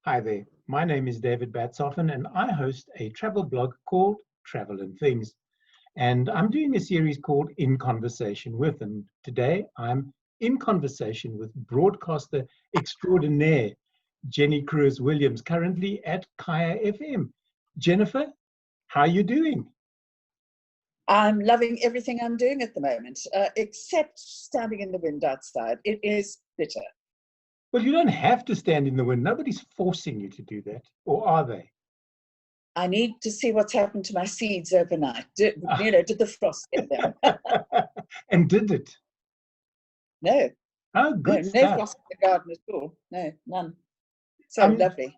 Hi there, my name is David Batsoffen and I host a travel blog called Travel and Things. And I'm doing a series called In Conversation With. And today I'm in conversation with broadcaster extraordinaire Jenny Crwys Williams, currently at Kaya FM. Jennifer, how are you doing? I'm loving everything I'm doing at the moment, except standing in the wind outside. It is bitter. Well, you don't have to stand in the wind. Nobody's forcing you to do that, or are they? I need to see what's happened to my seeds overnight. Did the frost get them? And did it? No. Oh, good No stuff. frost in the garden at all. No, none. So lovely.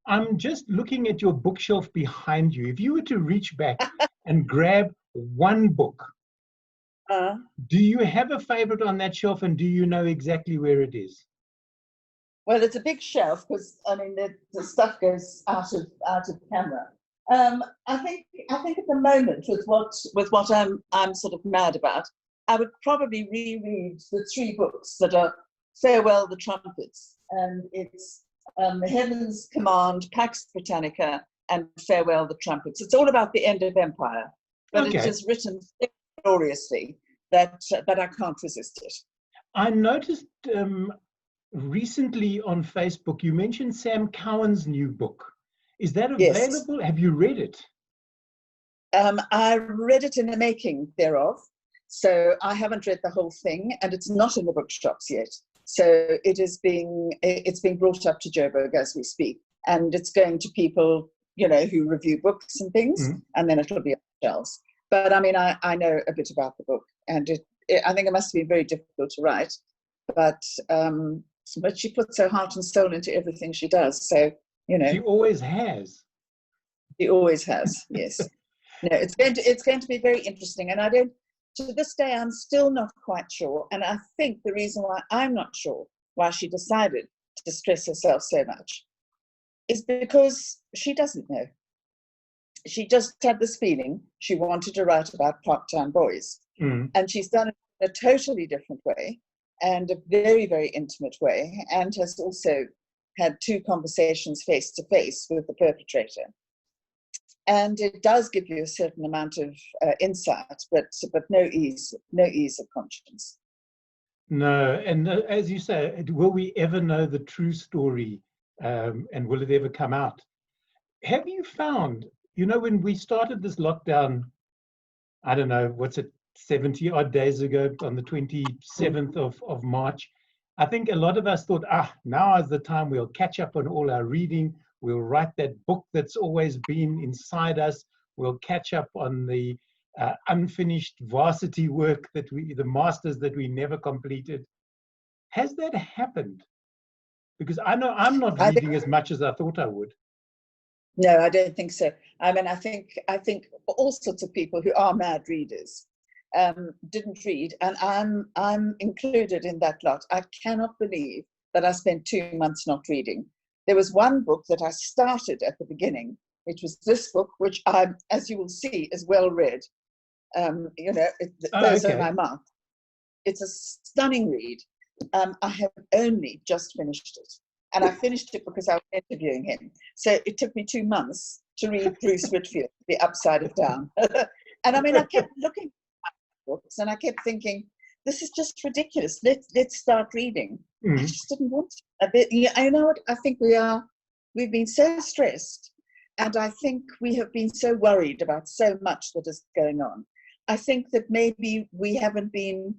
I'm just looking at your bookshelf behind you. If you were to reach back and grab one book, do you have a favorite on that shelf, and do you know exactly where it is? Well, it's a big shelf because I mean the stuff goes out of camera. I think at the moment with what I'm sort of mad about, I would probably reread the three books that are Farewell the Trumpets, and it's Heaven's Command, Pax Britannica, and Farewell the Trumpets. It's all about the end of empire, but Okay. It's just written so gloriously that I can't resist it. I noticed recently on Facebook you mentioned Sam Cowan's new book. Is that available? Yes. Have you read it? I read it in the making thereof, so I haven't read the whole thing, and it's not in the bookshops yet. So it's being brought up to Joburg as we speak, and it's going to people, who review books and things, and then it'll be on the shelves. But I mean, I know a bit about the book, and I think it must be very difficult to write, but she puts her heart and soul into everything she does. So she always has. She always has. Yes. No, it's going to be very interesting, and to this day, I'm still not quite sure. And I think the reason why I'm not sure why she decided to stress herself so much is because she doesn't know. She just had this feeling she wanted to write about part-time boys. And she's done it in a totally different way and a very, very intimate way, and has also had 2 conversations face-to-face with the perpetrator. And it does give you a certain amount of insight, but no ease of conscience. No, and as you say, will we ever know the true story, and will it ever come out? Have you found, when we started this lockdown, I don't know, what's it, 70 odd days ago on the 27th of March, I think a lot of us thought, now is the time we'll catch up on all our reading. We'll write that book that's always been inside us. We'll catch up on the unfinished varsity work the masters that we never completed. Has that happened? Because I know I'm not reading as much as I thought I would. No, I don't think so. I mean, I think all sorts of people who are mad readers didn't read, and I'm included in that lot. I cannot believe that I spent 2 months not reading. There was one book that I started at the beginning, which was this book, which as you will see, is well read. Those are my marks. It's a stunning read. I have only just finished it. And I finished it because I was interviewing him. So it took me 2 months to read Bruce Whitfield, The Upside of Down. And I mean, I kept looking at books and I kept thinking, this is just ridiculous. Let's start reading. I just didn't want to. You know what? I think we've been so stressed, and I think we have been so worried about so much that is going on. I think that maybe we haven't been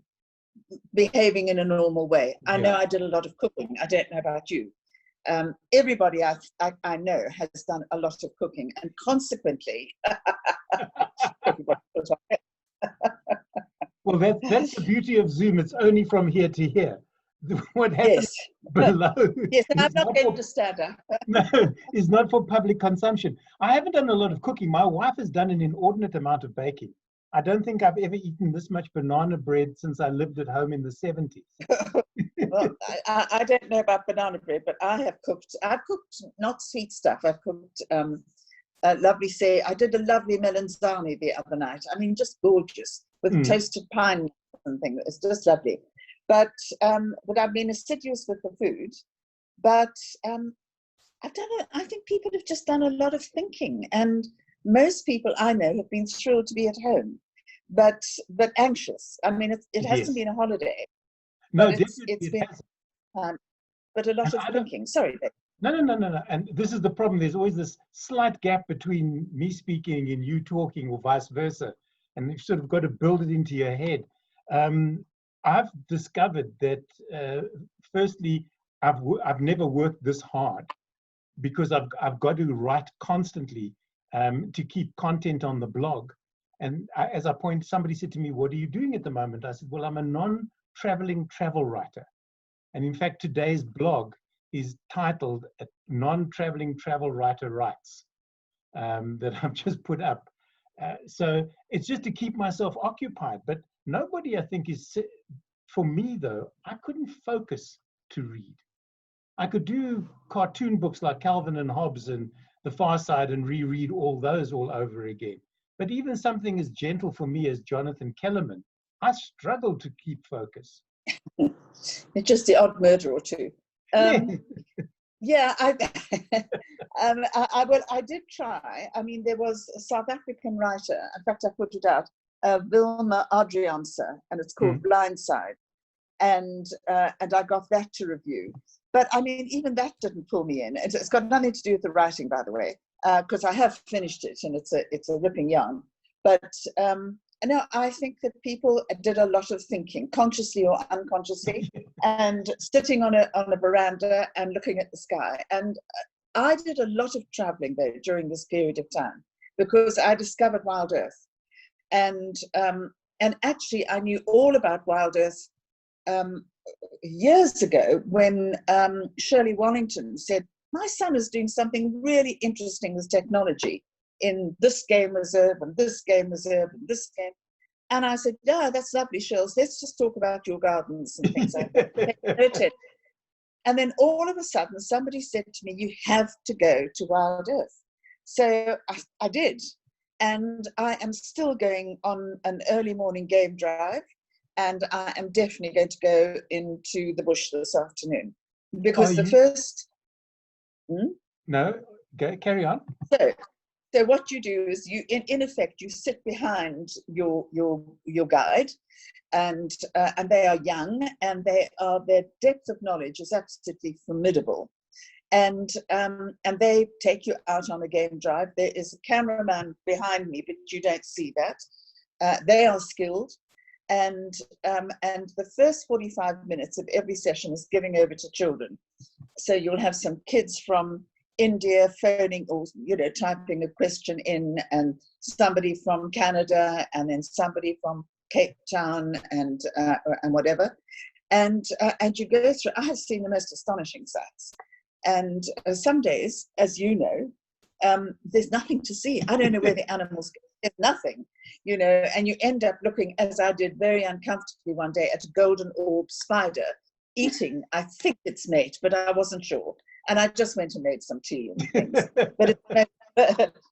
behaving in a normal way. I know I did a lot of cooking. I don't know about you. Everybody I know has done a lot of cooking, and consequently, everybody put on it. Well, that's the beauty of Zoom. It's only from here to here. What happens below? Yes, and I'm not going to stand up. No, is not for public consumption. I haven't done a lot of cooking. My wife has done an inordinate amount of baking. I don't think I've ever eaten this much banana bread since I lived at home in the 70s. Well, I don't know about banana bread, but I've cooked not sweet stuff. I've cooked I did a lovely melanzane the other night. I mean, just gorgeous, with toasted pine and things. It's just lovely. But I've been assiduous with the food. But I think people have just done a lot of thinking, and most people I know have been thrilled to be at home, but anxious. I mean, it hasn't Yes. been a holiday, No, but definitely it's it been, has. but a lot And of I don't, thinking. Sorry, Vic. no. And this is the problem. There's always this slight gap between me speaking and you talking, or vice versa. And you've sort of got to build it into your head. Um, I've discovered that, firstly, I've never worked this hard, because I've got to write constantly, to keep content on the blog. And as I point, somebody said to me, "What are you doing at the moment?" I said, "Well, I'm a non-traveling travel writer." And in fact, today's blog is titled "Non-Traveling Travel Writer Writes," that I've just put up. So it's just to keep myself occupied. But nobody, I think, for me though, I couldn't focus to read. I could do cartoon books like Calvin and Hobbes and The Far Side and reread all those all over again. But even something as gentle for me as Jonathan Kellerman, I struggle to keep focus. It's just the odd murder or two. Yeah. Yeah, I did try. I mean, there was a South African writer. In fact, I put it out, Wilma Adrianse, and it's called Blindside. And I got that to review. But I mean, even that didn't pull me in. It's got nothing to do with the writing, by the way, because I have finished it, and it's a ripping yarn. But no, I think that people did a lot of thinking, consciously or unconsciously, and sitting on a veranda and looking at the sky. And I did a lot of traveling though during this period of time, because I discovered Wild Earth, and actually I knew all about Wild Earth years ago, when Shirley Wallington said, "My son is doing something really interesting with technology in this game reserve and this game reserve and this game." And I said, "Yeah, that's lovely, Shirls. Let's just talk about your gardens and things like that." And then all of a sudden, somebody said to me, "You have to go to Wild Earth." So I did. And I am still going on an early morning game drive. And I am definitely going to go into the bush this afternoon, because the first. No, carry on. So what you do is you, in effect, you sit behind your guide, and they are young, and their depth of knowledge is absolutely formidable, and they take you out on a game drive. There is a cameraman behind me, but you don't see that. They are skilled. And the first 45 minutes of every session is giving over to children. So you'll have some kids from India phoning, or typing a question in, and somebody from Canada, and then somebody from Cape Town, and whatever. And you go through. I have seen the most astonishing sights. And some days, as you know, there's nothing to see. I don't know where the animals go. There's nothing, and you end up looking, as I did very uncomfortably one day, at a golden orb spider eating, I think, its mate, but I wasn't sure. And I just went and made some tea and things. But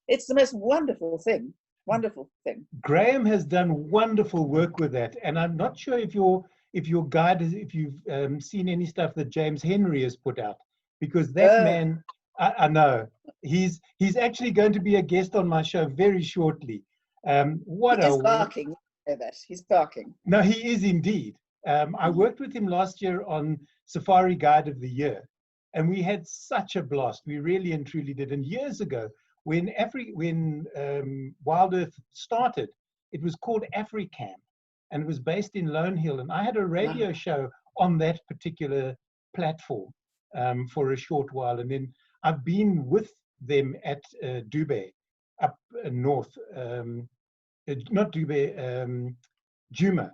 it's the most wonderful thing. Wonderful thing. Graham has done wonderful work with that, and I'm not sure if your guide is, if you've seen any stuff that James Henry has put out, because that man, I know he's actually going to be a guest on my show very shortly. He's barking. You know that. He's barking. No, he is indeed. I worked with him last year on Safari Guide of the Year, and we had such a blast. We really and truly did. And years ago, when Wild Earth started, it was called AfriCam, and it was based in Lone Hill. And I had a radio show on that particular platform for a short while. And then I've been with them at Dube, up north, not Dube, Djuma,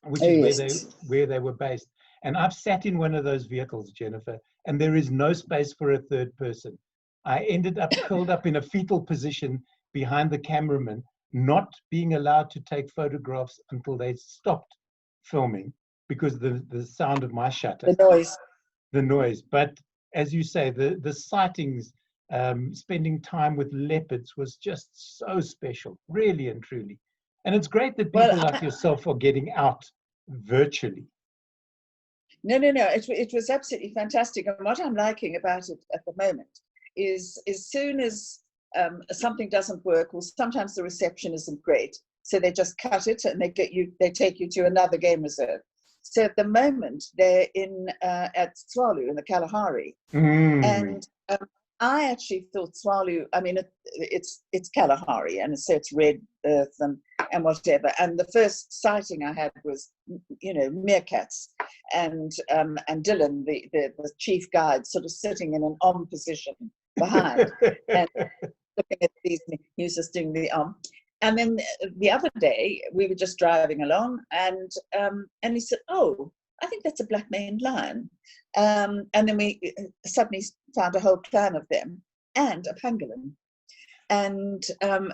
which is where they were based. And I've sat in one of those vehicles, Jennifer, and there is no space for a third person. I ended up curled up in a fetal position behind the cameraman, not being allowed to take photographs until they stopped filming, because the sound of my shutter. The noise. But as you say, the sightings, spending time with leopards was just so special, really and truly. And it's great that people like yourself are getting out virtually. No. It was absolutely fantastic. And what I'm liking about it at the moment is as soon as something doesn't work, or sometimes the reception isn't great, so they just cut it and they take you to another game reserve. So at the moment they're in at Swalu in the Kalahari, and I actually thought Swalu. I mean, it's Kalahari, and so it's red earth and whatever. And the first sighting I had was, meerkats, and Dylan, the chief guide, sort of sitting in an om position behind, and looking at these. He was just doing the om. And then the other day we were just driving along, and he said, "Oh, I think that's a black-maned lion." And then we suddenly found a whole clan of them and a pangolin. And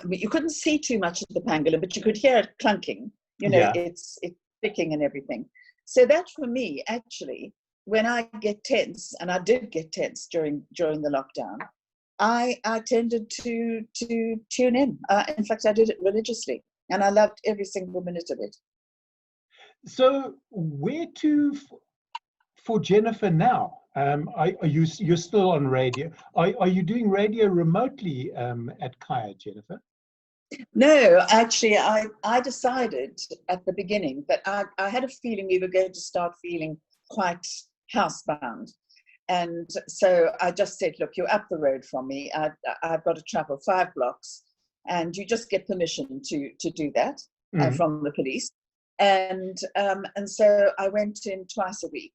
you couldn't see too much of the pangolin, but you could hear it clunking. It's clicking and everything. So that for me, actually, when I get tense, and I did get tense during the lockdown, I tended to tune in. In fact, I did it religiously, and I loved every single minute of it. So where to for Jennifer now? You're still on radio? Are you doing radio remotely at Kaya, Jennifer? No, actually, I decided at the beginning that I had a feeling we were going to start feeling quite housebound. And so I just said, look, you're up the road from me. I've got to travel 5 blocks, and you just get permission to do that from the police. And so I went in twice a week,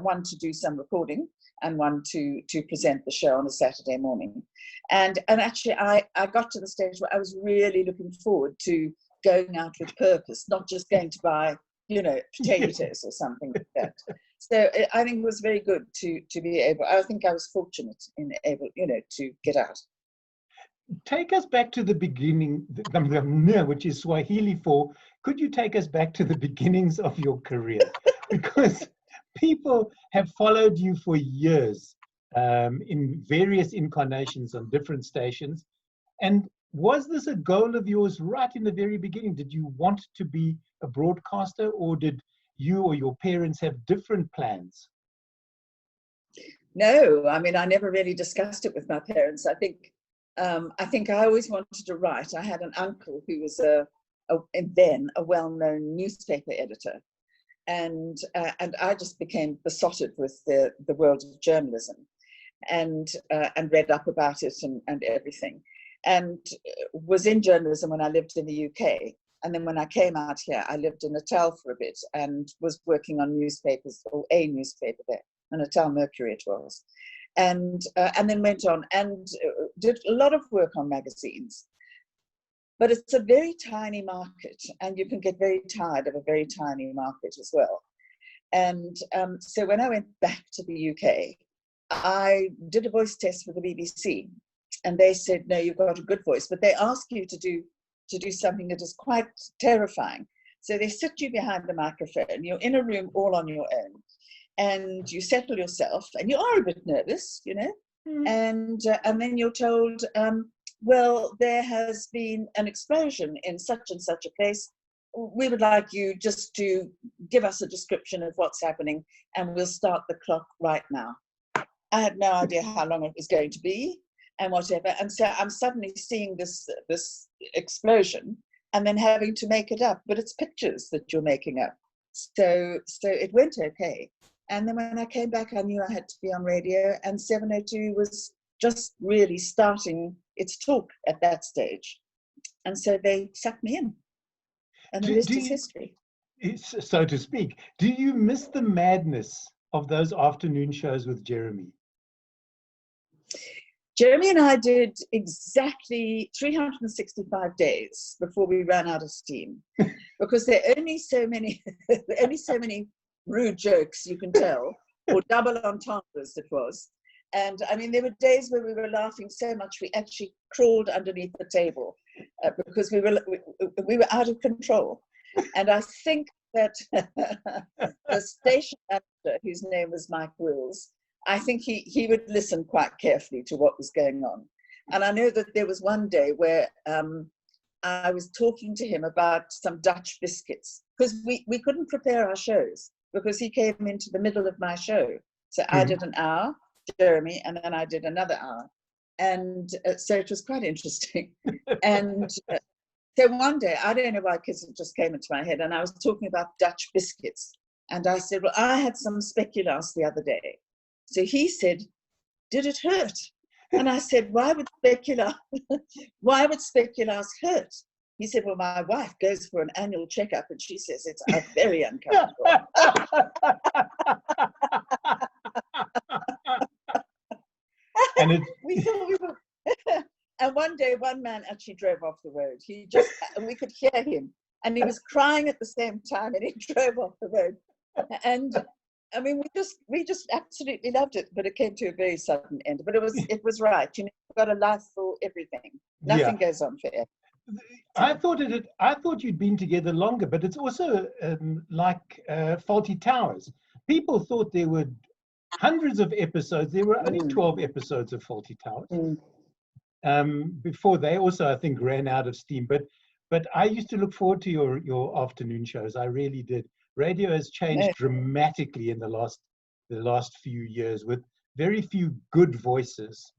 one to do some recording and one to present the show on a Saturday morning. And actually, I got to the stage where I was really looking forward to going out with purpose, not just going to buy, potatoes or something like that. So I think it was very good to be able. I think I was fortunate in able, to get out. Take us back to the beginning, which is Swahili for, could you take us back to the beginnings of your career? Because people have followed you for years in various incarnations on different stations. And was this a goal of yours right in the very beginning? Did you want to be a broadcaster, or did you or your parents have different plans? No, I mean, I never really discussed it with my parents. I think I always wanted to write. I had an uncle who was then a well-known newspaper editor, and I just became besotted with the world of journalism, and read up about it and everything, and was in journalism when I lived in the UK. And then when I came out here, I lived in Natal for a bit and was working on newspapers, or a newspaper there, the Natal Mercury it was. And then went on and did a lot of work on magazines. But it's a very tiny market, and you can get very tired of a very tiny market as well. And so when I went back to the UK, I did a voice test for the BBC, and they said, no, you've got a good voice, but they ask you to do something that is quite terrifying. So they sit you behind the microphone, you're in a room all on your own, and you settle yourself, and you are a bit nervous, and then you're told, well, there has been an explosion in such and such a place. We would like you just to give us a description of what's happening, and we'll start the clock right now. I had no idea how long it was going to be and whatever. And so I'm suddenly seeing this explosion and then having to make it up, but it's pictures that you're making up. So it went okay. And then when I came back, I knew I had to be on radio, and 702 was just really starting its talk at that stage. And so they sucked me in, and the rest is history. So to speak. Do you miss the madness of those afternoon shows with Jeremy? Jeremy and I did exactly 365 days before we ran out of steam, because there are only so many rude jokes you can tell, or double entendres it was. And I mean, there were days where we were laughing so much we actually crawled underneath the table because we were out of control. And I think that the station manager, whose name was Mike Wills, I think he would listen quite carefully to what was going on. And I know that there was one day where I was talking to him about some Dutch biscuits, because we couldn't prepare our shows. because he came into the middle of my show. So I did an hour, Jeremy, and then I did another hour. And so it was quite interesting. And so one day, I don't know why, because it just came into my head, and I was talking about Dutch biscuits. And I said, well, I had some speculoos the other day. So he said, did it hurt? And I said, why would speculoos hurt? He said, well, my wife goes for an annual checkup and she says it's very uncomfortable. And we thought we were. And one day, one man actually drove off the road. And we could hear him, and he was crying at the same time, and he drove off the road. And I mean, we just absolutely loved it, but it came to a very sudden end. But it was right. You know, you've got a life for everything. Nothing goes on forever. I thought you'd been together longer, but it's also like Faulty Towers. People thought there were hundreds of episodes. There were only 12 episodes of Faulty Towers. Before they also, I think, ran out of steam. But I used to look forward to your afternoon shows. I really did. Radio has changed dramatically in the last few years, with very few good voices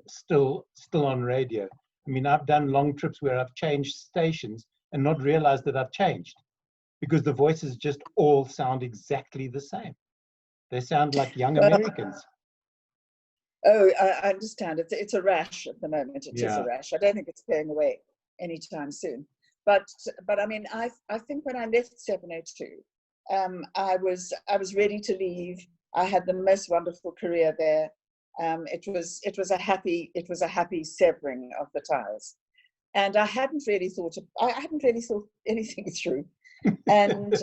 still on radio. I mean, I've done long trips where I've changed stations and not realized that I've changed, because the voices just all sound exactly the same. They sound like young Americans. Oh, I understand. It's a rash at the moment. It is a rash. I don't think it's going away anytime soon. But I mean, I think when I left 702, I was ready to leave. I had the most wonderful career there. It was a happy severing of the ties, and I hadn't really thought anything through, and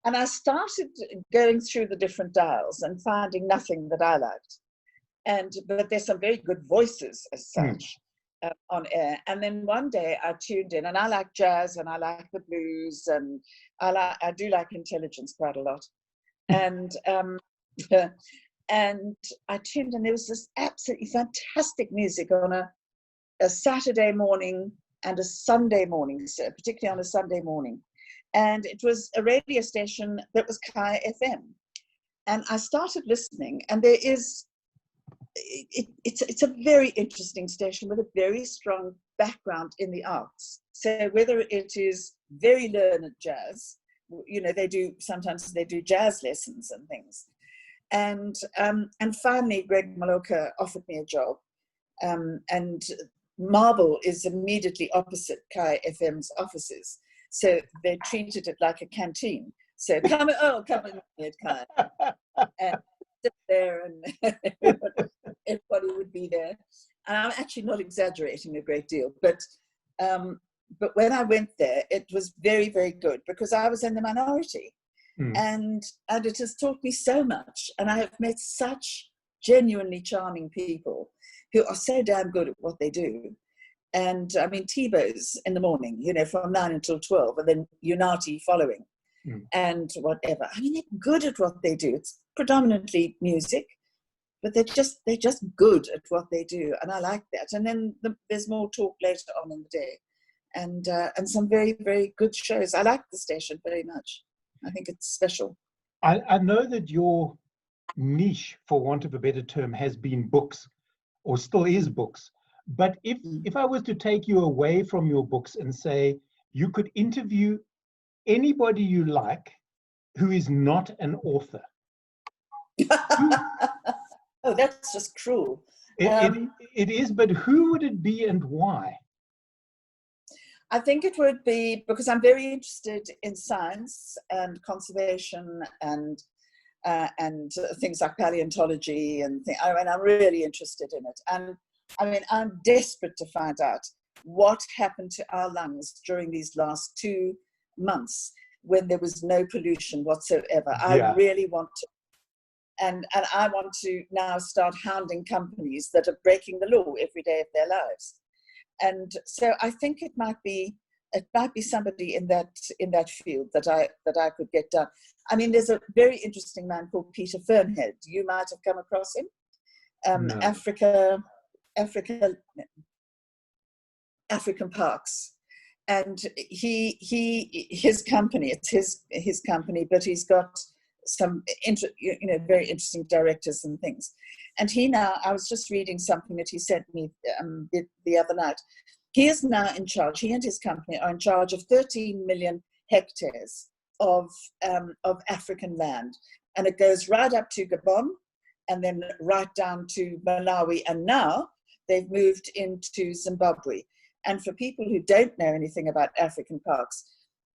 I started going through the different dials and finding nothing that I liked, but there's some very good voices as such on air. And then one day I tuned in, and I like jazz and I like the blues, and I do like intelligence quite a lot, and and I tuned in. There was this absolutely fantastic music on a Saturday morning and a Sunday morning, so particularly on a Sunday morning. And it was a radio station that was Kaya FM. And I started listening, and it's a very interesting station with a very strong background in the arts. So whether it is very learned jazz, you know, sometimes they do jazz lessons and things. And finally, Greg Maloka offered me a job, and Marble is immediately opposite Kai FM's offices, so they treated it like a canteen. So come in, Kai, and sit there, and everybody would be there. And I'm actually not exaggerating a great deal, but when I went there, it was very, very good, because I was in the minority. And it has taught me so much, and I have met such genuinely charming people who are so damn good at what they do. And I mean, Tebow's in the morning, you know, from 9 until 12, and then Unati following, and whatever. I mean, they're good at what they do. It's predominantly music, but they're just good at what they do, and I like that. And then there's more talk later on in the day, and some very, very good shows. I like the station very much. I think it's special. I know that your niche, for want of a better term, has been books, or still is books. But if I was to take you away from your books and say you could interview anybody you like who is not an author. Oh, that's just cruel. It is, but who would it be and why? I think it would be, because I'm very interested in science and conservation and things like paleontology and things. I mean, I'm really interested in it. And I mean, I'm desperate to find out what happened to our lungs during these last 2 months when there was no pollution whatsoever. I really want to. And I want to now start hounding companies that are breaking the law every day of their lives. And so I think it might be somebody in that field that I could get done. I mean, there's a very interesting man called Peter Fernhead. You might have come across him. No. African parks. and his company, it's his company, but he's got some very interesting directors and things. And I was just reading something that he sent me the other night. He is now in charge. He and his company are in charge of 13 million hectares of African land, and it goes right up to Gabon, and then right down to Malawi, and now they've moved into Zimbabwe. And for people who don't know anything about African parks,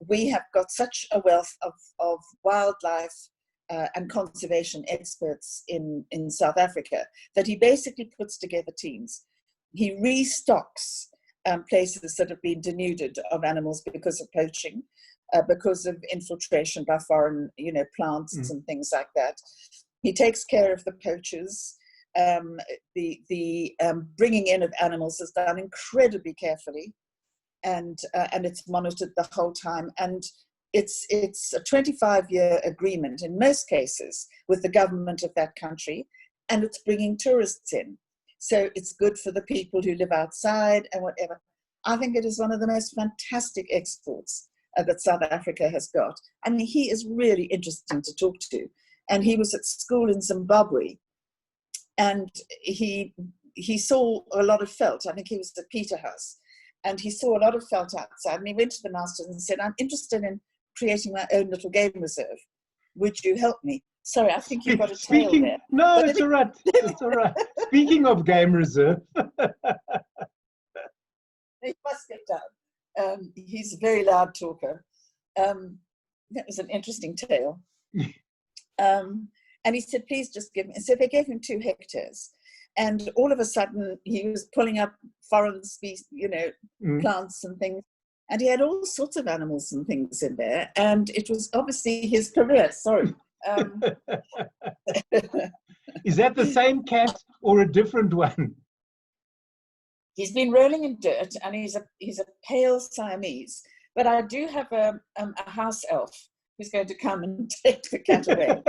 we have got such a wealth of wildlife and conservation experts in South Africa that he basically puts together teams. He restocks places that have been denuded of animals because of poaching, because of infiltration by foreign, plants and things like that. He takes care of the poachers. The bringing in of animals is done incredibly carefully, and it's monitored the whole time. And it's a 25-year agreement in most cases with the government of that country, and it's bringing tourists in. So it's good for the people who live outside and whatever. I think it is one of the most fantastic exports that South Africa has got. I mean, he is really interesting to talk to. And he was at school in Zimbabwe, and he saw a lot of felt. I think he was at Peterhouse, and he saw a lot of felt outside. And he went to the masters and said, "I'm interested in creating my own little game reserve. Would you help me?" Sorry, I think you've got a tail there. No, it's all right. It's all right. Speaking of game reserve. He must get down. He's a very loud talker. That was an interesting tale. And he said, "Please just give me." So they gave him 2 hectares. And all of a sudden, he was pulling up foreign species, plants and things. And he had all sorts of animals and things in there. And it was obviously his career. Sorry. Is that the same cat or a different one? He's been rolling in dirt, and he's a pale Siamese. But I do have a house elf who's going to come and take the cat away.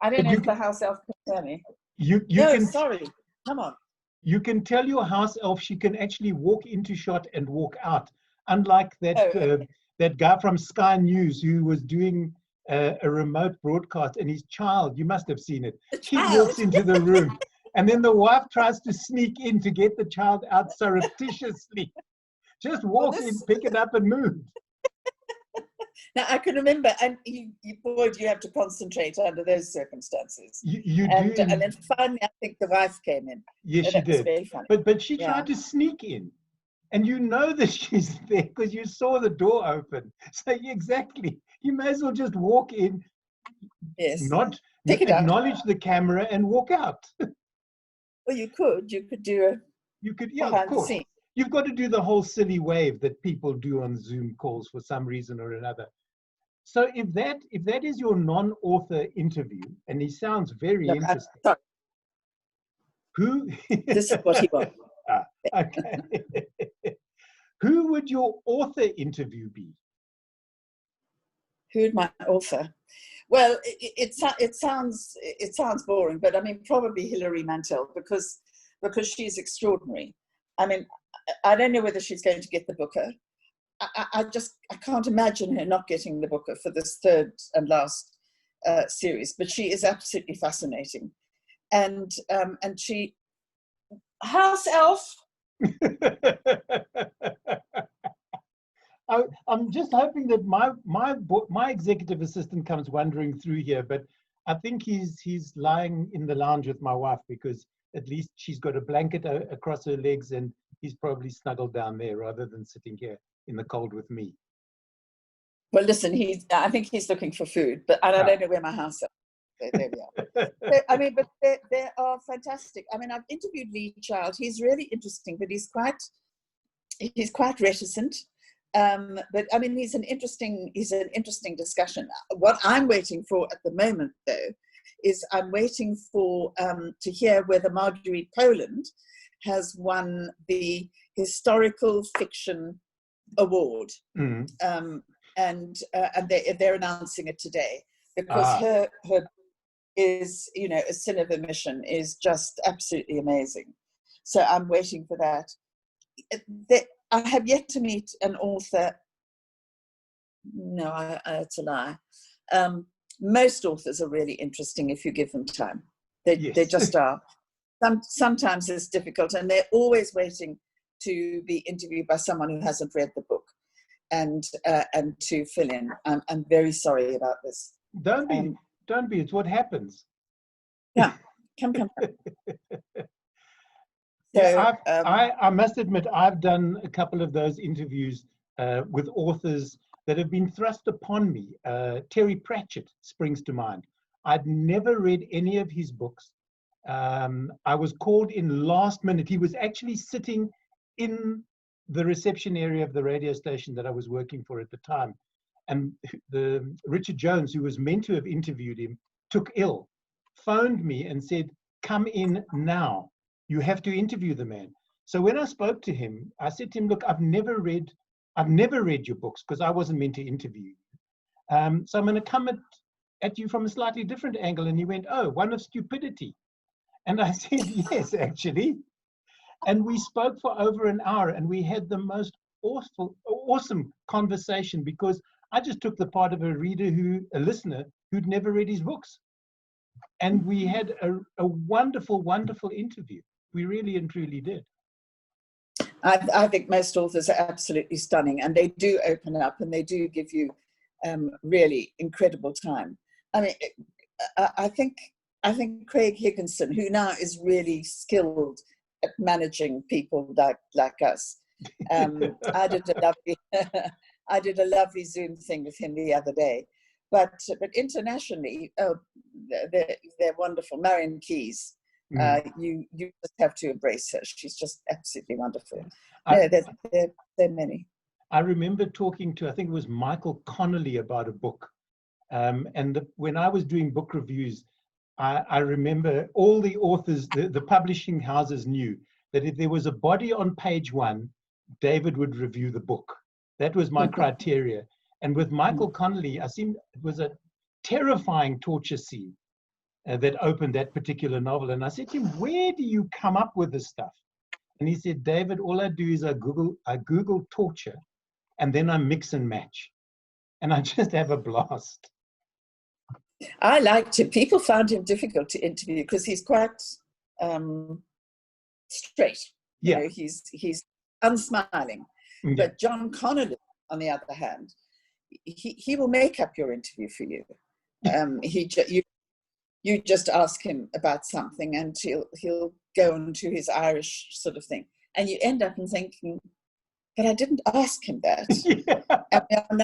I don't know if the house elf can tell me. Sorry. Come on. You can tell your house elf she can actually walk into shot and walk out. Unlike that that guy from Sky News who was doing a remote broadcast, and his child, you must have seen it. She walks into the room, and then the wife tries to sneak in to get the child out surreptitiously. Just walk in, pick it up, and move. Now I can remember, and you have to concentrate under those circumstances. You do. And then finally, I think the wife came in. Yes, she did. Very funny. But she tried to sneak in, and you know that she's there because you saw the door open. So exactly, you may as well just walk in. Yes. Not acknowledge the camera and walk out. Well, you could do a. You could, of course. You've got to do the whole silly wave that people do on Zoom calls for some reason or another. So if that is your non-author interview, and he sounds very interesting. Who? This is what he wants. Okay. Who would your author interview be? Who would my author? Well, it sounds boring, but I mean probably Hilary Mantel because she's extraordinary. I mean, I don't know whether she's going to get the Booker. I can't imagine her not getting the Booker for this 3rd and last series. But she is absolutely fascinating, and she house elf. I'm just hoping that my executive assistant comes wandering through here, but I think he's lying in the lounge with my wife because at least she's got a blanket across her legs and he's probably snuggled down there rather than sitting here in the cold with me. Well, listen, I think he's looking for food, but I don't know where my house is. There we are. So, I mean, but they are fantastic. I mean, I've interviewed Lee Child. He's really interesting, but he's quite reticent. But I mean, he's an interesting discussion. What I'm waiting for at the moment, though, is I'm waiting for to hear whether Marguerite Poland has won the historical fiction award, and they're announcing it today because her is, A Sin of Omission is just absolutely amazing. So I'm waiting for that. I have yet to meet an author. No, it's a lie. Most authors are really interesting if you give them time. They just are. Sometimes it's difficult, and they're always waiting to be interviewed by someone who hasn't read the book, and to fill in. I'm very sorry about this. Don't be. It's what happens. Yeah, come. So, yeah, I must admit, I've done a couple of those interviews with authors that have been thrust upon me. Terry Pratchett springs to mind. I'd never read any of his books. I was called in last minute. He was actually sitting in the reception area of the radio station that I was working for at the time. And the Richard Jones, who was meant to have interviewed him, took ill, phoned me and said, "Come in now. You have to interview the man." So when I spoke to him, I said to him, "Look, I've never read your books because I wasn't meant to interview you. So I'm going to come at you from a slightly different angle." And he went, "Oh, one of stupidity." And I said, "Yes, actually." And we spoke for over an hour, and we had the most awesome conversation, because I just took the part of a listener who'd never read his books. And we had a wonderful, wonderful interview. We really and truly did. I think most authors are absolutely stunning, and they do open up, and they do give you really incredible time. I mean, I think Craig Higginson, who now is really skilled at managing people like us, I did a lovely Zoom thing with him the other day. But internationally, they're wonderful. Marion Keyes, you just have to embrace her. She's just absolutely wonderful. There are many. I remember talking to, I think it was Michael Connolly, about a book. When I was doing book reviews, I remember all the authors, the publishing houses knew that if there was a body on page 1, David would review the book. That was my criteria. And with Michael Connolly, it was a terrifying torture scene that opened that particular novel. And I said to him, "Where do you come up with this stuff?" And he said, "David, all I do is I Google torture, and then I mix and match. And I just have a blast." I liked him. People found him difficult to interview because he's quite straight. Yeah. You know, he's unsmiling. Yeah. But John Connolly, on the other hand, he will make up your interview for you. You just ask him about something, and he'll go into his Irish sort of thing, and you end up thinking, "But I didn't ask him that." Yeah. And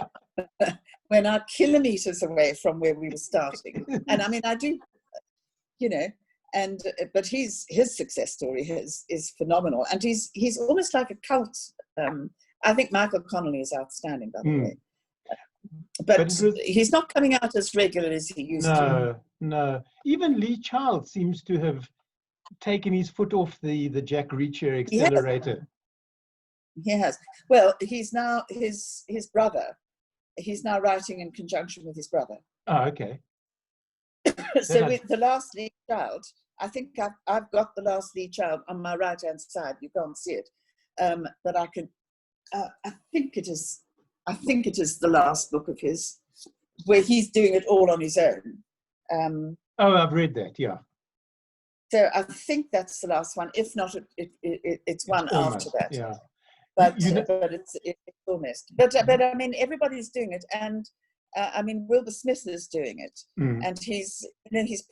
we're now kilometers away from where we were starting. And I mean, I do, you know, but his success story is phenomenal, and he's almost like a cult. I think Michael Connolly is outstanding, by the way. But he's not coming out as regular as he used to. No. Even Lee Child seems to have taken his foot off the Jack Reacher accelerator. He has. Well, he's now his brother. He's now writing in conjunction with his brother. Oh, okay. So with The Last Lee Child, I think I've got The Last Lee Child on my right-hand side. You can't see it, but I can. I think it is the last book of his, where he's doing it all on his own. I've read that. Yeah. So I think that's the last one. If not, it's one almost, after that. Yeah. But it's almost. But I mean, everybody's doing it, and I mean, Wilbur Smith is doing it, and he's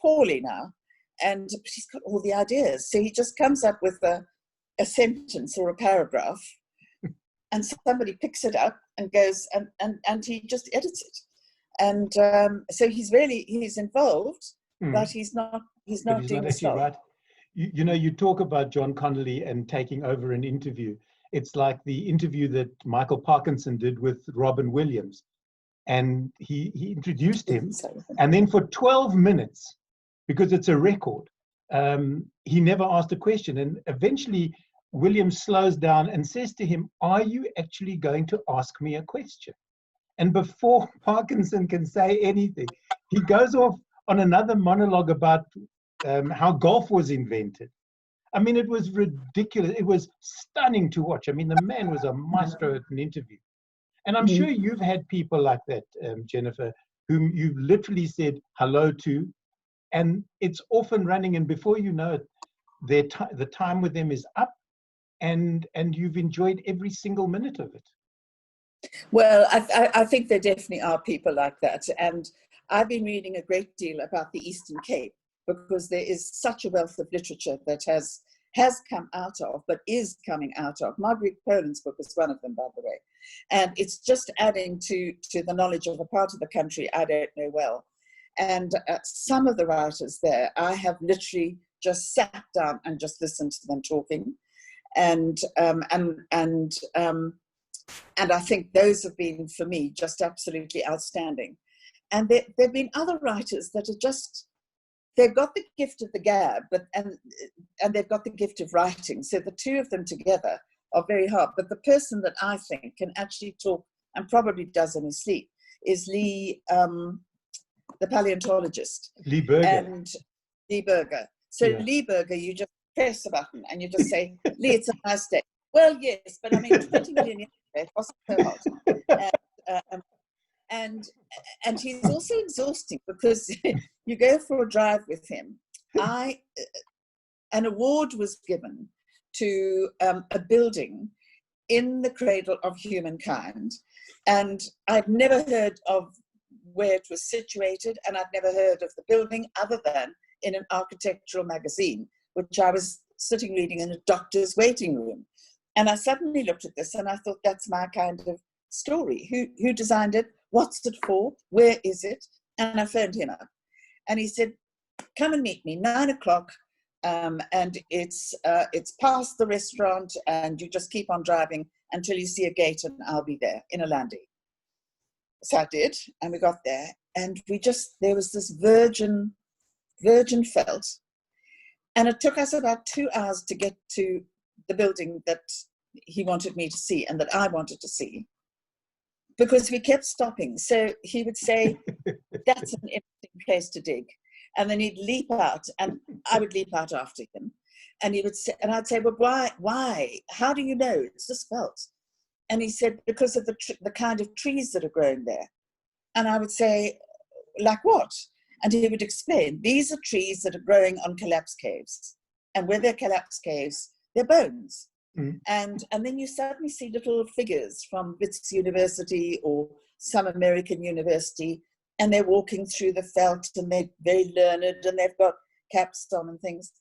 poorly now, and he's got all the ideas. So he just comes up with a sentence or a paragraph, and somebody picks it up and goes and he just edits it, and so he's involved, but he's not doing the stuff. Right. You know, you talk about John Connolly and taking over an interview. It's like the interview that Michael Parkinson did with Crwys Williams, and he introduced him, and then for 12 minutes, because it's a record, he never asked a question, and eventually Williams slows down and says to him, "Are you actually going to ask me a question?" And before Parkinson can say anything, he goes off on another monologue about how golf was invented. I mean, it was ridiculous. It was stunning to watch. I mean, the man was a maestro at an interview. And I'm sure you've had people like that, Jennifer, whom you've literally said hello to, and it's off and running. And before you know it, the time with them is up, and you've enjoyed every single minute of it. Well, I think there definitely are people like that. And I've been reading a great deal about the Eastern Cape because there is such a wealth of literature that has come out of, but is coming out of. Margaret Poland's book is one of them, by the way. And it's just adding to the knowledge of a part of the country I don't know well. And some of the writers there, I have literally just sat down and just listened to them talking. And I think those have been, for me, just absolutely outstanding. And there have been other writers that are just, they've got the gift of the gab, and they've got the gift of writing. So the two of them together are very hard. But the person that I think can actually talk, and probably does in his sleep, is Lee, the paleontologist. Lee Berger. And Lee Berger. So Yeah. Lee Berger, you just press a button and you just say, Lee, it's a nice day. Well, yes, but I mean, 20 million years ago, it wasn't so hot. And he's also exhausting because you go for a drive with him. An award was given to a building in the cradle of humankind, and I'd never heard of where it was situated, and I'd never heard of the building other than in an architectural magazine, which I was sitting reading in a doctor's waiting room. And I suddenly looked at this and I thought, that's my kind of story. Who designed it? What's it for? Where is it? And I phoned him up. And he said, come and meet me, 9 o'clock. And it's past the restaurant, and you just keep on driving until you see a gate, and I'll be there in a landy. So I did, and we got there. And there was this virgin felt. And it took us about 2 hours to get to the building that he wanted me to see and that I wanted to see, because we kept stopping. So he would say, that's an interesting place to dig. And then he'd leap out, and I would leap out after him. And he would say, and I'd say, well, why? How do you know? It's just felt. And he said, because of the kind of trees that are growing there. And I would say, like what? And he would explain, these are trees that are growing on collapsed caves. And where they're collapsed caves, they're bones. Mm. And then you suddenly see little figures from Wits University or some American university, and they're walking through the veldt, and they're very learned, and they've got caps on and things.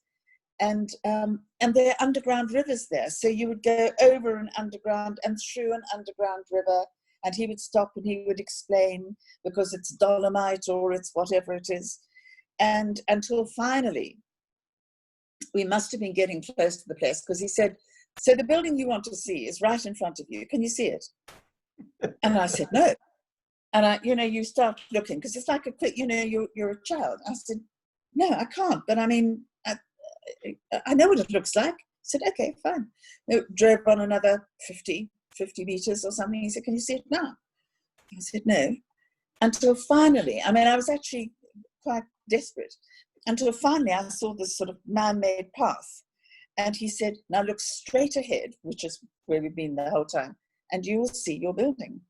And there are underground rivers there. So you would go over an underground and through an underground river, and he would stop and he would explain, because it's dolomite or it's whatever it is. And until finally, we must have been getting close to the place, because he said, so the building you want to see is right in front of you. Can you see it? And I said, no. And you start looking, because it's like a quick, you're a child. I said, no, I can't. But I mean, I know what it looks like. I said, okay, fine. We drove on another 50 meters or something. He said, can you see it now? I said, no. Until finally, I mean, I was actually quite desperate. Until finally I saw this sort of man-made path. And he said, now look straight ahead, which is where we've been the whole time, and you will see your building.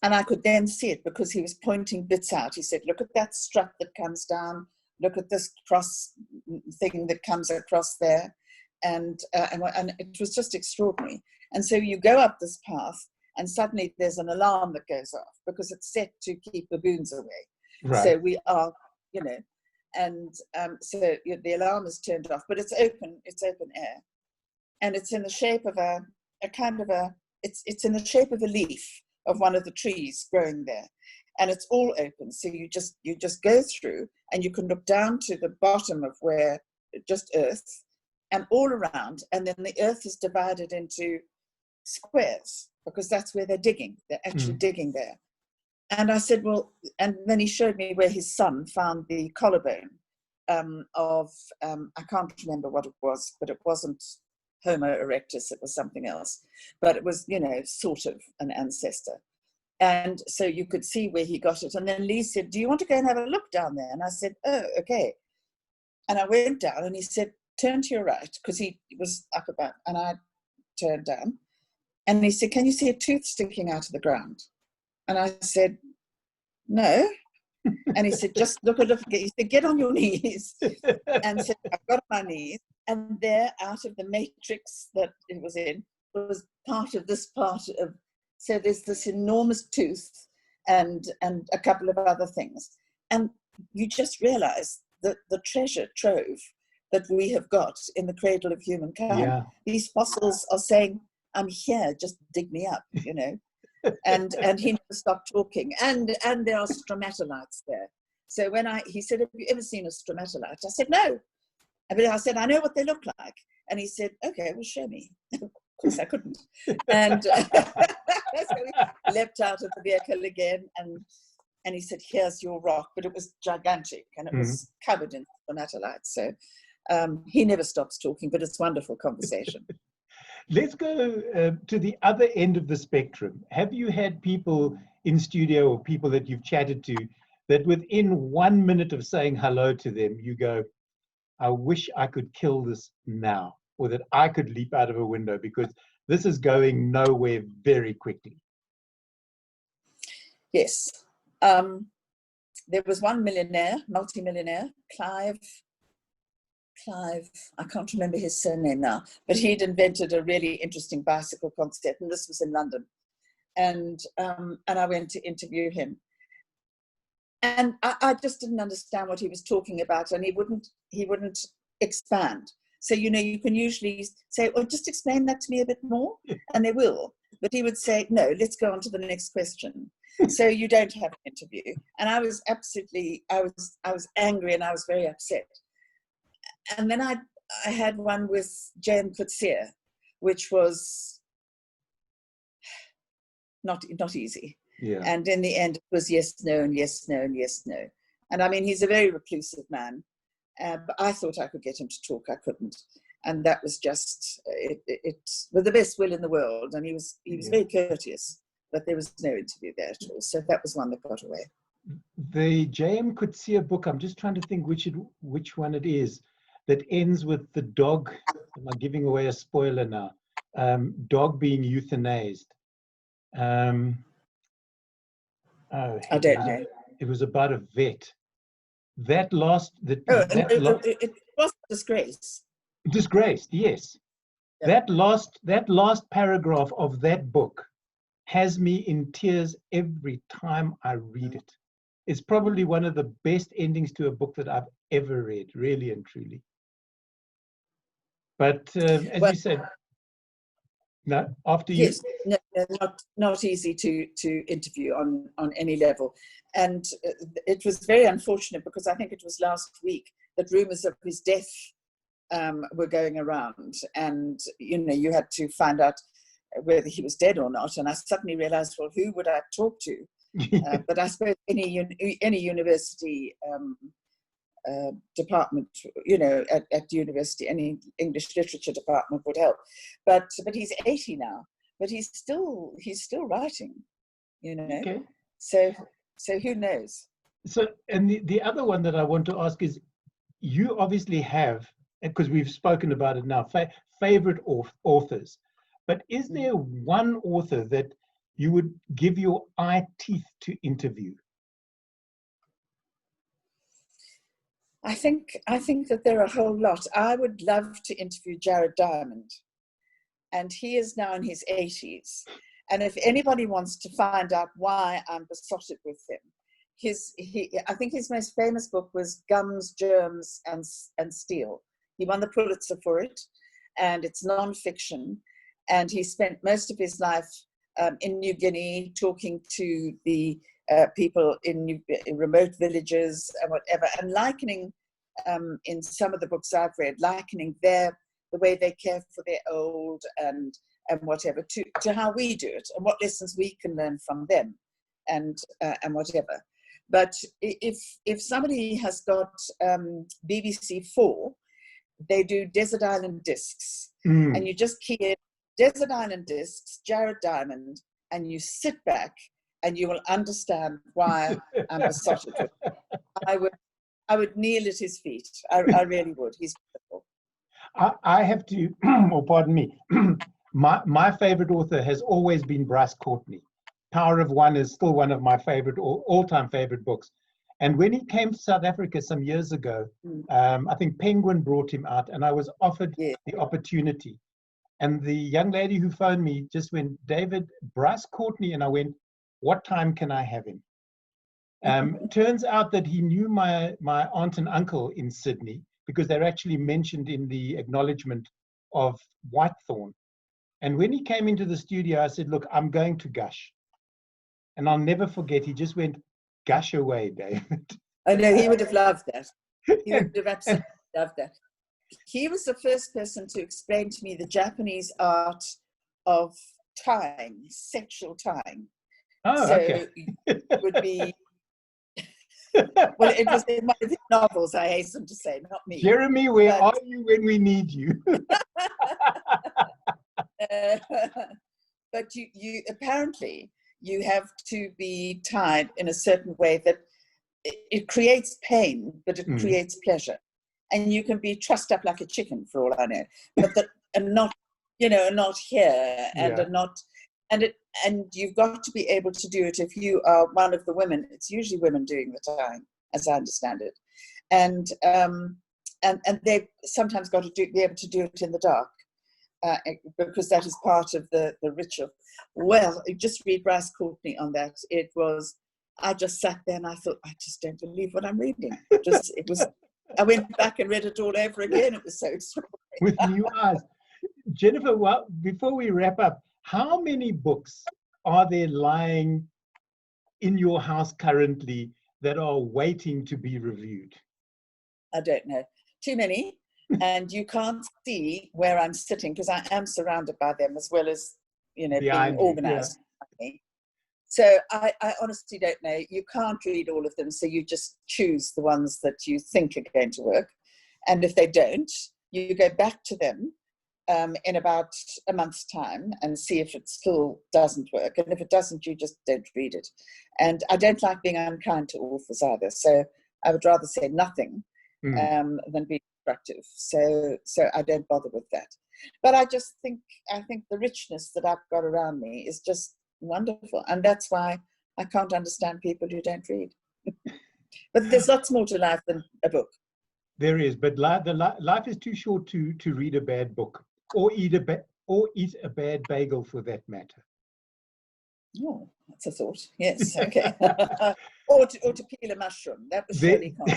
And I could then see it, because he was pointing bits out. He said, look at that strut that comes down. Look at this cross thing that comes across there. And it was just extraordinary. And so you go up this path, and suddenly there's an alarm that goes off, because it's set to keep baboons away. Right. So we are, and so the alarm is turned off, but it's open air. And it's in the shape of it's in the shape of a leaf of one of the trees growing there. And it's all open. So you just go through, and you can look down to the bottom of where just earth, and all around. And then the earth is divided into squares, because that's where they're digging. They're actually digging there. And I said, well, and then he showed me where his son found the collarbone of, I can't remember what it was, but it wasn't Homo erectus, it was something else. But it was, sort of an ancestor. And so you could see where he got it. And then Lee said, do you want to go and have a look down there? And I said, oh, okay. And I went down, and he said, turn to your right, because he was up above, and I turned down. And he said, can you see a tooth sticking out of the ground? And I said, no. And he said, just look at it. He said, get on your knees. And so I got on my knees, and there, out of the matrix that it was in, was part of, so there's this enormous tooth and a couple of other things. And you just realize that the treasure trove that we have got in the cradle of humankind. Yeah. These fossils are saying, I'm here, just dig me up, you know. And he never stopped talking. And there are stromatolites there. So he said, have you ever seen a stromatolite? I said, no. But I said, I know what they look like. And he said, okay, well, show me. Of course I couldn't. And so we leapt out of the vehicle again, and he said, here's your rock. But it was gigantic, and it was covered in stromatolites. So he never stops talking, but it's wonderful conversation. Let's go to the other end of the spectrum. Have you had people in studio or people that you've chatted to that within 1 minute of saying hello to them, you go, I wish I could kill this now, or that I could leap out of a window because this is going nowhere very quickly? Yes. There was one millionaire, multi-millionaire, Clive, I can't remember his surname now, but he'd invented a really interesting bicycle concept, and this was in London. And I went to interview him. And I just didn't understand what he was talking about, and he wouldn't expand. So, you know, you can usually say, well, just explain that to me a bit more, and they will. But he would say, no, let's go on to the next question. So you don't have an interview. And I was angry, and I was very upset. And then I had one with J.M. Coetzee, which was not easy. Yeah. And in the end, it was yes, no, and yes, no, and yes, no. And I mean, he's a very reclusive man. But I thought I could get him to talk. I couldn't. And that was just, it with the best will in the world. And he was very courteous, but there was no interview there at all. So that was one that got away. The J.M. Coetzee book, I'm just trying to think which one it is, that ends with the dog. Am I giving away a spoiler now? Dog being euthanized. I don't know. It was about a vet. It was disgrace. Disgraced, yes. Yeah. That last paragraph of that book has me in tears every time I read it. It's probably one of the best endings to a book that I've ever read, really and truly. But as you said, no, after you. Yes, no, not easy to interview on any level. And it was very unfortunate, because I think it was last week that rumors of his death were going around, and you know, you had to find out whether he was dead or not. And I suddenly realized, well, who would I talk to? But I suppose any university department, you know, at university, any English literature department would help. But he's 80 now, but he's still writing, you know. Okay. So who knows? So, and the other one that I want to ask is, you obviously have, because we've spoken about it now, favorite authors, but is there one author that you would give your eye teeth to interview? I think that there are a whole lot. I would love to interview Jared Diamond, and he is now in his 80s. And if anybody wants to find out why I'm besotted with him, I think his most famous book was Gums, Germs, and Steel. He won the Pulitzer for it, and it's non-fiction. And he spent most of his life in New Guinea talking to the people in remote villages and whatever, and likening, in some of the books I've read, likening the way they care for their old and whatever to how we do it, and what lessons we can learn from them, and whatever. But if somebody has got BBC 4, they do Desert Island Discs, and you just key in Desert Island Discs, Jared Diamond, and you sit back and you will understand why I'm besotted with him. I would kneel at his feet. I really would. He's beautiful. I have to, or pardon me, my favorite author has always been Bryce Courtney. Power of One is still one of my favorite, all-time favorite books. And when he came to South Africa some years ago, I think Penguin brought him out, and I was offered the opportunity. And the young lady who phoned me just went, David, Bryce Courtney, and I went, what time can I have him? Turns out that he knew my aunt and uncle in Sydney, because they're actually mentioned in the acknowledgement of Whitethorn. And when he came into the studio, I said, look, I'm going to gush. And I'll never forget, he just went, gush away, David. I know, he would have loved that. He would have absolutely loved that. He was the first person to explain to me the Japanese art of tying, sexual tying. Oh, so okay. It would be, well, it was in one of his novels, I hasten to say, not me. Jeremy, where are you when we need you? But you apparently, you have to be tied in a certain way that it creates pain, but it creates pleasure. And you can be trussed up like a chicken, for all I know, but that, and not, not here, and and you've got to be able to do it if you are one of the women. It's usually women doing the tying, as I understand it, and they've sometimes got to be able to do it in the dark, because that is part of the ritual. Well, just read Bryce Courtney on that. It was, I just sat there and I thought, I just don't believe what I'm reading. It was. I went back and read it all over again. It was so extraordinary. With new eyes. Jennifer, well, before we wrap up, how many books are there lying in your house currently that are waiting to be reviewed? I don't know. Too many. And you can't see where I'm sitting because I am surrounded by them, as well as, being organized. Yeah. So I honestly don't know. You can't read all of them, so you just choose the ones that you think are going to work. And if they don't, you go back to them in about a month's time and see if it still doesn't work. And if it doesn't, you just don't read it. And I don't like being unkind to authors either. So I would rather say nothing than be destructive. So I don't bother with that. But I think the richness that I've got around me is just wonderful, and that's why I can't understand people who don't read. But there's lots more to life than a book. There is, but life is too short to read a bad book or eat a bad bagel, for that matter. Oh, that's a thought. Yes, okay. or to peel a mushroom. That was really common.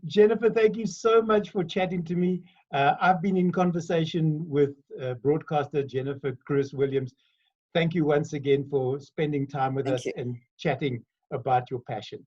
Jennifer, thank you so much for chatting to me. I've been in conversation with broadcaster Jennifer Crwys Williams. Thank you once again for spending time with us and chatting about your passion.